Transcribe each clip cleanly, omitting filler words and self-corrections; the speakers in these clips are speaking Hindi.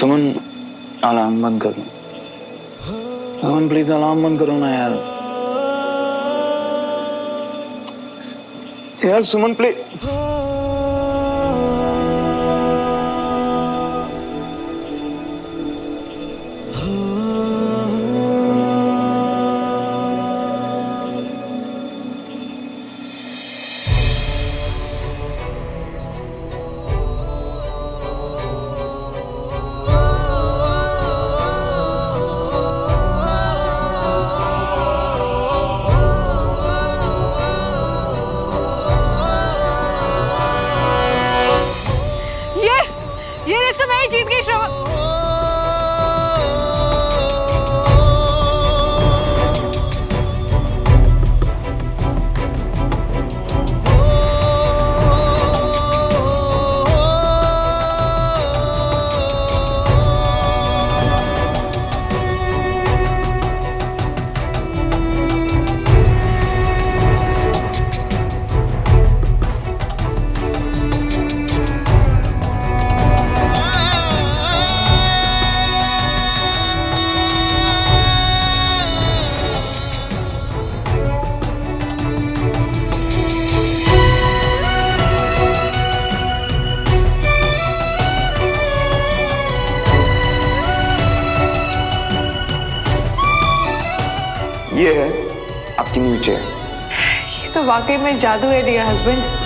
सुमन अलार्म बंद कर लो। सुमन प्लीज अलार्म बंद करो ना यार। यार सुमन प्लीज। ये रेस तो मैं ही जीत गई श्रवण। ये है आपकी न्यू चेयर। ये तो वाकई में जादू है डियर हस्बैंड।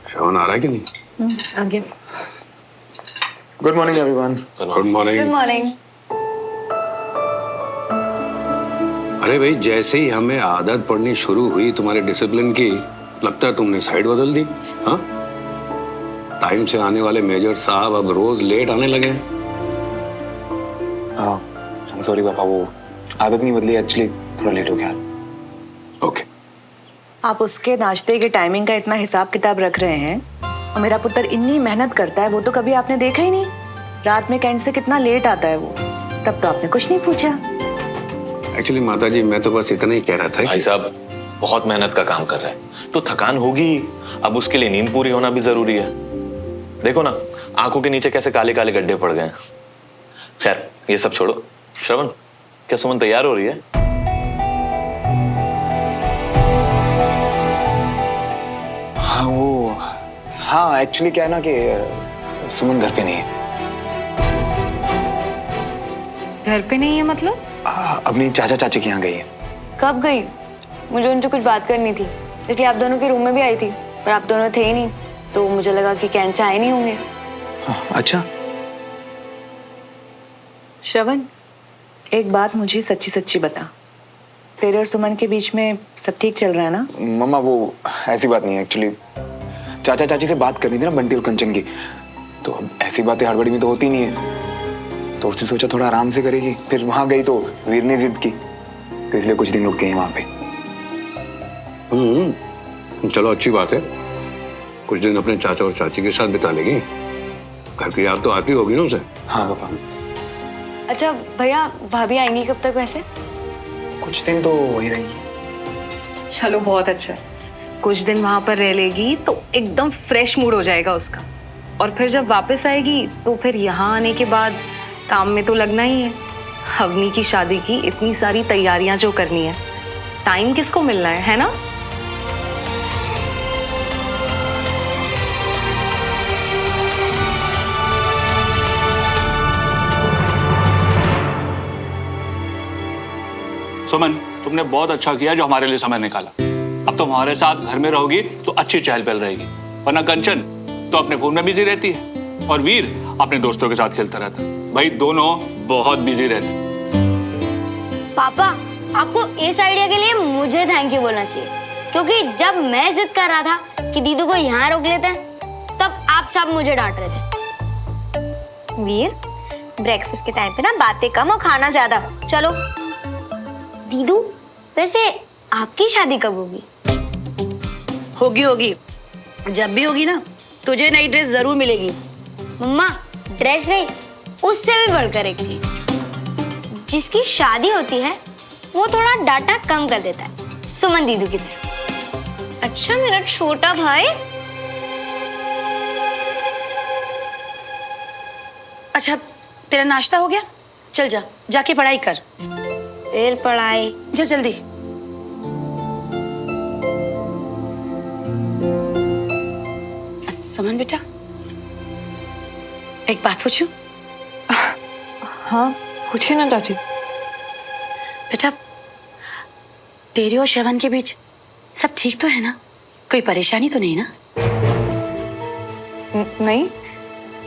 श्रवण आ रहा है कि नहीं? आ गया। Good morning everyone. Good morning. Good morning. अरे भाई, जैसे ही हमें आदत पड़नी शुरू हुई तुम्हारे डिसिप्लिन की, लगता है तुमने साइड बदल दी। हाँ, टाइम से आने वाले मेजर साहब अब रोज लेट आने लगे हैं। हाँ सॉरी पापा, वो आदत नहीं बदली, एक्चुअली थोड़ा लेट हो गया। ओके। आप उसके नाश्ते के टाइमिंग का इतना हिसाब किताब रख रहे हैं, और मेरा पुत्र इतनी मेहनत करता है, वो तो कभी आपने देखा ही नहीं। रात में कैंट से कितना लेट आता है वो, तब तो आपने कुछ नहीं पूछा। एक्चुअली माताजी, मैं तो बस इतना ही कह रहा था भाई साहब बहुत मेहनत का काम कर रहे हैं तो थकान होगी ही। अब उसके लिए नींद पूरी होना भी जरूरी है। देखो ना आंखों के नीचे कैसे काले काले गड्ढे पड़ गए। खैर ये सब छोड़ो। श्रवण, क्या सुमन तैयार हो रही है? हाँ एक्चुअली क्या है ना कि सुमन घर पे नहीं है। घर पे नहीं है मतलब? अपनी चाचा चाची के यहाँ गई है। कब गई? मुझे उनसे कुछ बात करनी थी, इसलिए आप दोनों के रूम में भी आई थी, पर आप दोनों थे ही नहीं, तो मुझे लगा कि कैंट से आए नहीं होंगे। अच्छा। श्रवण, एक बात मुझे सच्ची सच्ची बता, तेरे और सुमन के बीच में सब ठीक चल रहा है ना? मम्मा वो ऐसी बात नहीं है, एक्चुअली चाचा चाची से बात करनी थी ना बंटी और कंचन की, तो अब ऐसी बातें हड़बड़ी में तो होती नहीं है, तो उसने सोचा थोड़ा आराम से करेगी। फिर वहां गई तो वीर ने जिद की, तो इसलिए कुछ दिन रुक गए हैं वहां पे। चलो अच्छी बात है, कुछ दिन अपने चाचा और चाची के साथ बिता लेगी। घर की याद तो आती होगी ना उसे। हाँ पापा। अच्छा भैया, भाभी आएंगी कब तक वैसे? कुछ दिन तो वही रहेगी। चलो बहुत अच्छा। कुछ दिन वहां पर रह लेगी तो एकदम फ्रेश मूड हो जाएगा उसका, और फिर जब वापस आएगी तो फिर यहाँ आने के बाद काम में तो लगना ही है। अवनी की शादी की इतनी सारी तैयारियां जो करनी है, टाइम किसको मिलना है ना? सुमन, तुमने बहुत अच्छा किया जो हमारे लिए समय निकाला। अब तुम हमारे साथ घर में रहोगी तो अच्छी चहल पहल रहेगी, वरना कंचन तो अपने फोन में बिजी रहती है और वीर अपने दोस्तों के साथ खेलता रहता। भाई दोनों बहुत बिजी रहते। पापा, आपको इस आइडिया के लिए मुझे थैंक यू बोलना चाहिए, क्योंकि जब मैं जिद कर रहा था कि दीदू को यहाँ रोक लेते हैं, तब आप सब मुझे डांट रहे थे। वीर, ब्रेकफास्ट के टाइम पे ना बातें कम और खाना ज्यादा। चलो। दीदू, वैसे आपकी शादी कब होगी? होगी होगी, जब भी होगी ना तुझे नई ड्रेस जरूर मिलेगी। मम्मा, ड्रेस नहीं, उससे भी बढ़कर एक चीज, जिसकी शादी होती है वो थोड़ा डाटा कम कर देता है, सुमन दीदू की तरह। अच्छा मेरा छोटा भाई। अच्छा, तेरा नाश्ता हो गया? चल जा, जाके पढ़ाई कर। फिर पढ़ाई? जा जल्दी। सुमन बेटा, एक बात पूछूं? हाँ पूछिए ना चाची। बेटा, तेरे और श्रवण के बीच सब ठीक तो है ना? कोई परेशानी तो नहीं ना? नहीं,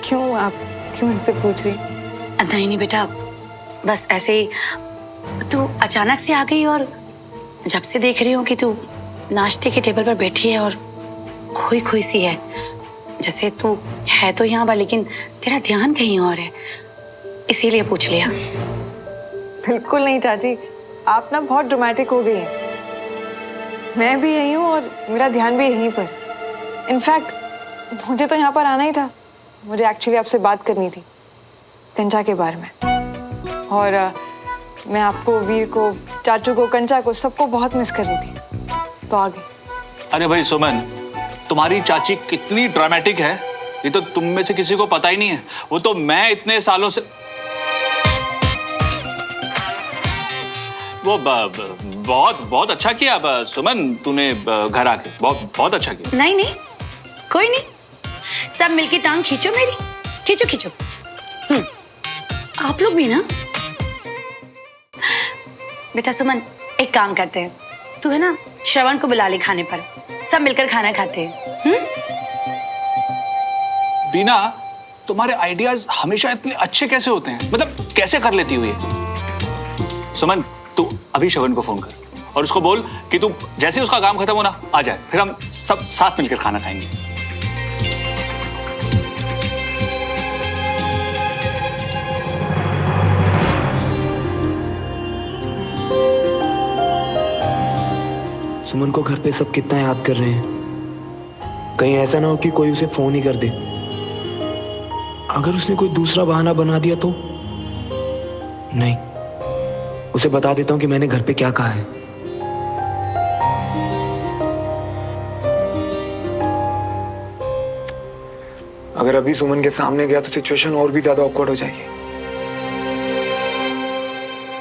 क्यों आप क्यों ऐसे पूछ रही? नहीं नहीं बेटा, बस ऐसे ही तू अचानक से आ गई और जब से देख रही हूँ कि तू नाश्ते के टेबल पर बैठी है और खोई खोई सी है, जैसे तू है तो यहाँ पर लेकिन तेरा ध्यान कहीं और है, इसीलिए पूछ लिया। बिल्कुल नहीं चाची, आप ना बहुत ड्रामेटिक हो गई हैं। मैं भी यही हूँ और मेरा ध्यान भी यहीं पर। इनफैक्ट मुझे तो यहाँ पर आना ही था, मुझे एक्चुअली आपसे बात करनी थी कंचा के बारे में। और मैं आपको, वीर को, चाचू को, कंचा को, सबको बहुत मिस कर रही थी, तो आ गई। अरे भाई सुमन, तुम्हारी चाची कितनी ड्रामेटिक है ये तो तुम में से किसी को पता ही नहीं है। वो तो मैं इतने सालों से वो बहुत बहुत अच्छा किया सुमन, तूने घर आके बहुत बहुत अच्छा किया। नहीं नहीं, कोई नहीं, सब मिलके टांग खींचो मेरी, खींचो खींचो। आप लोग भी ना। बेटा सुमन, एक काम करते हैं, तू है ना श्रवण को बुला ले खाने पर, सब मिलकर खाना खाते हैं। बीना, तुम्हारे आइडियाज हमेशा इतने अच्छे कैसे होते हैं? मतलब कैसे कर लेती हुई? सुमन, तू अभी श्रवण को फोन कर और उसको बोल कि तू जैसे उसका काम खत्म होना आ जाए, फिर हम सब साथ मिलकर खाना खाएंगे। सुमन को घर पे सब कितना याद कर रहे हैं। कहीं ऐसा ना हो कि कोई उसे फोन ही कर दे। अगर उसने कोई दूसरा बहाना बना दिया तो? नहीं, उसे बता देता हूं कि मैंने घर पे क्या कहा है। अगर अभी सुमन के सामने गया तो सिचुएशन और भी ज्यादा ऑकवर्ड हो जाएगी।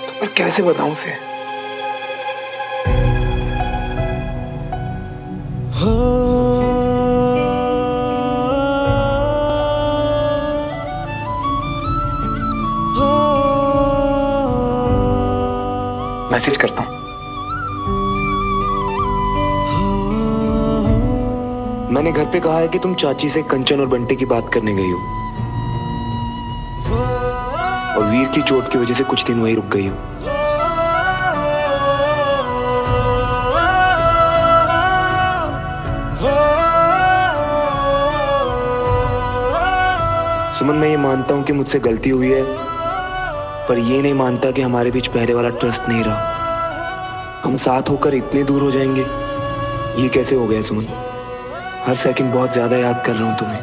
तो मैं कैसे बताऊं उसे? मैसेज करता हूं। मैंने घर पे कहा है कि तुम चाची से कंचन और बंटी की बात करने गई हो और वीर की चोट की वजह से कुछ दिन वहीं रुक गई हो। सुमन, मैं ये मानता हूं कि मुझसे गलती हुई है, पर ये नहीं मानता कि हमारे बीच पहले वाला ट्रस्ट नहीं रहा। हम साथ होकर इतने दूर हो जाएंगे, ये कैसे हो गया सुमन? हर सेकंड बहुत ज्यादा याद कर रहा हूं तुम्हें।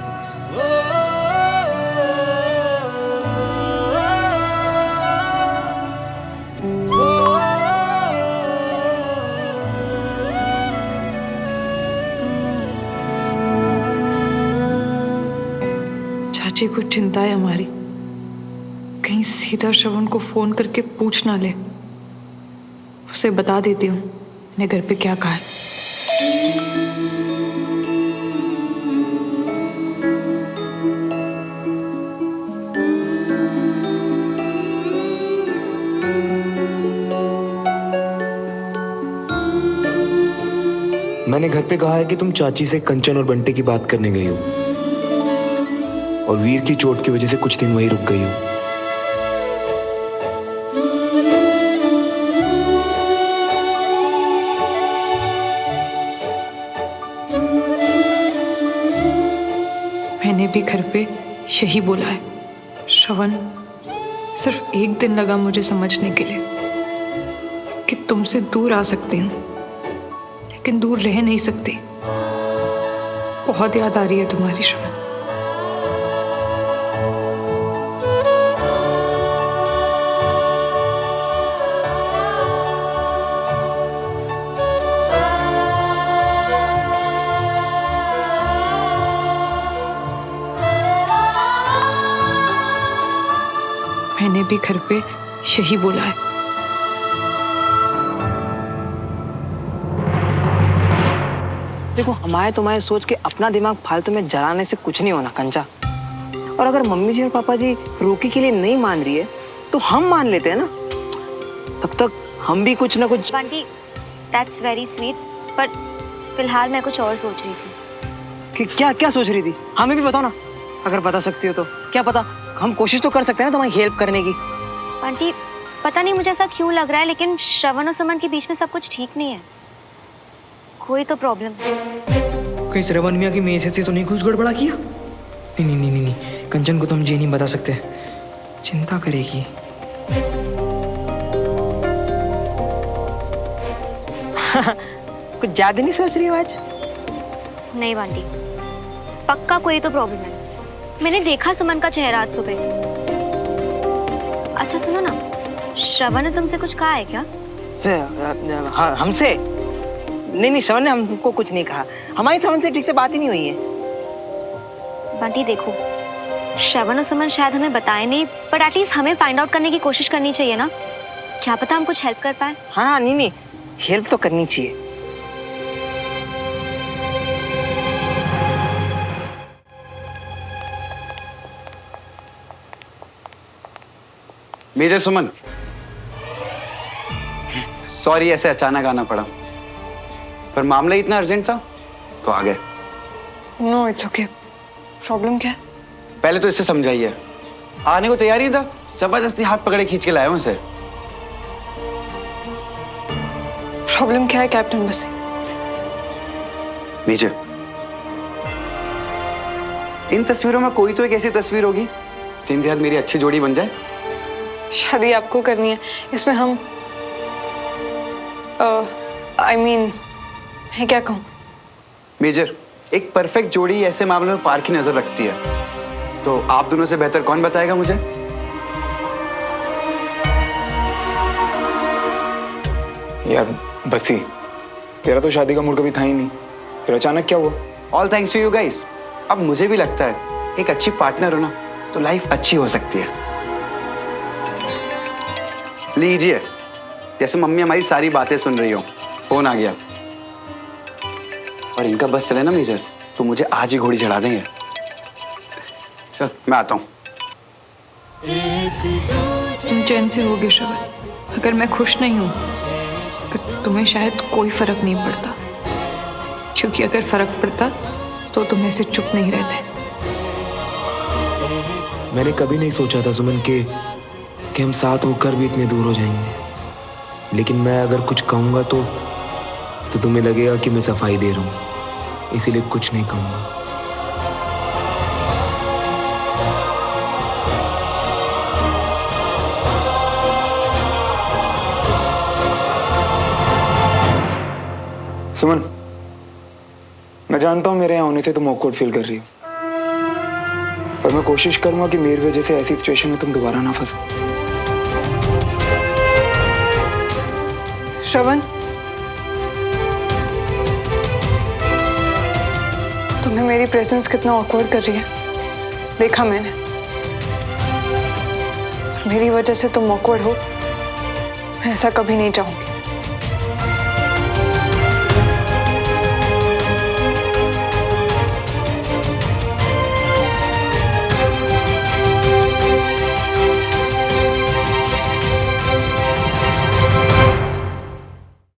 चाची को चिंता है हमारी, कहीं सीधा श्रवण को फोन करके पूछ ना ले। उसे बता देती हूँ मैंने घर पे क्या कहा है। मैंने घर पे कहा है कि तुम चाची से कंचन और बंटे की बात करने गई हो और वीर की चोट की वजह से कुछ दिन वहीं रुक गई हो। मैंने भी घर पे यही बोला है। श्रवण, सिर्फ एक दिन लगा मुझे समझने के लिए कि तुमसे दूर आ सकती हूँ लेकिन दूर रह नहीं सकती। बहुत याद आ रही है तुम्हारी श्रवण। मैंने भी घर पे यही बोला है। देखो, हमारे तुम्हारे सोच के अपना दिमाग फालतू में जलाने से कुछ नहीं होना कंचा। और अगर मम्मी जी और पापा जी रोकी के लिए नहीं मान रही है तो हम मान लेते हैं ना। तब तक हम भी कुछ ना कुछ। बंटी, दैट्स वेरी स्वीट, पर फिलहाल मैं कुछ और सोच रही थी। कि क्या सोच रही थी? हमें भी बताओ ना, अगर बता सकती हो तो। क्या पता, हम कोशिश तो कर सकते हैं ना तुम्हारी हेल्प करने की। बंटी, पता नहीं मुझे ऐसा क्यों लग रहा है, लेकिन श्रवण और सुमन के बीच में सब कुछ ठीक नहीं है। कोई तो प्रॉब्लम है। कहीं श्रवण मियाँ की मेरे से तो नहीं कुछ गड़बड़ा किया? नहीं, कंचन को तो हम ये नहीं बता सकते, चिंता करेगी। कुछ ज्यादा नहीं सोच रही हो आज? नहीं बंटी, पक्का कोई तो प्रॉब्लम है। मैंने देखा सुमन का चेहरा आज सुबह। अच्छा सुनो ना, श्रवण ने तुमसे कुछ कहा है क्या? हाँ, हमसे? नहीं, श्रवण ने हमको कुछ नहीं कहा। हमारी श्रवण से ठीक से बात ही नहीं हुई है। बंटी देखो, श्रवण और सुमन शायद हमें बताए नहीं, बट एटलीस्ट हमें फाइंड आउट करने की कोशिश करनी चाहिए ना। क्या पता हम कुछ हेल्प कर पाए। हाँ, नहीं, हेल्प तो करनी चाहिए। मेजर सुमन, सॉरी ऐसे अचानक आना पड़ा, पर मामला इतना अर्जेंट था तो आ गए। No, it's okay. प्रॉब्लम क्या है? पहले तो इससे समझाइए, आने को तैयार ही था, जबरदस्ती हाथ पकड़े खींच के लाया हूं इसे। प्रॉब्लम क्या है कैप्टन बस? मेजर, इन तस्वीरों में कोई तो एक ऐसी तस्वीर होगी जिनके साथ मेरी अच्छी जोड़ी बन जाए। शादी आपको करनी है, इसमें हम मैं क्या कहूँ? मेजर, एक परफेक्ट जोड़ी ऐसे मामलों में पार की नजर रखती है, तो आप दोनों से बेहतर कौन बताएगा मुझे? यार बसी, तेरा तो शादी का मूड कभी था ही नहीं, फिर अचानक क्या हुआ? All thanks to you guys. अब मुझे भी लगता है एक अच्छी पार्टनर हो ना तो लाइफ अच्छी हो सकती है। लीजिए, जैसे मम्मी हमारी सारी बातें सुन रही हो, फोन आ गया। और इनका बस चले ना मेजर, तो मुझे आज ही घोड़ी चढ़ा देंगे। चल मैं आता हूँ। तुम चैन से होगे श्रवण। अगर मैं खुश नहीं हूँ, अगर तुम्हें शायद कोई फर्क नहीं पड़ता, क्योंकि अगर फर्क पड़ता तो तुम ऐसे चुप नहीं रहते। मैंने कभी नहीं सोचा था सुमन कि हम साथ होकर भी इतने दूर हो जाएंगे, लेकिन मैं अगर कुछ कहूँगा तो तुम्हें लगेगा कि मैं सफाई दे रहा हूँ, इसीलिए कुछ नहीं कहूँगा। सुमन, मैं जानता हूँ मेरे यहाँ होने से तुम ऑकवर्ड फील कर रही हो, पर मैं कोशिश करूंगा कि मेरी वजह से ऐसी सिचुएशन में तुम दोबारा ना फंसो। श्रवण, तुम्हें मेरी प्रेजेंस कितना ऑकवर्ड कर रही है देखा मैंने। मेरी वजह से तुम ऑकवर्ड हो, मैं ऐसा कभी नहीं चाहूंगी।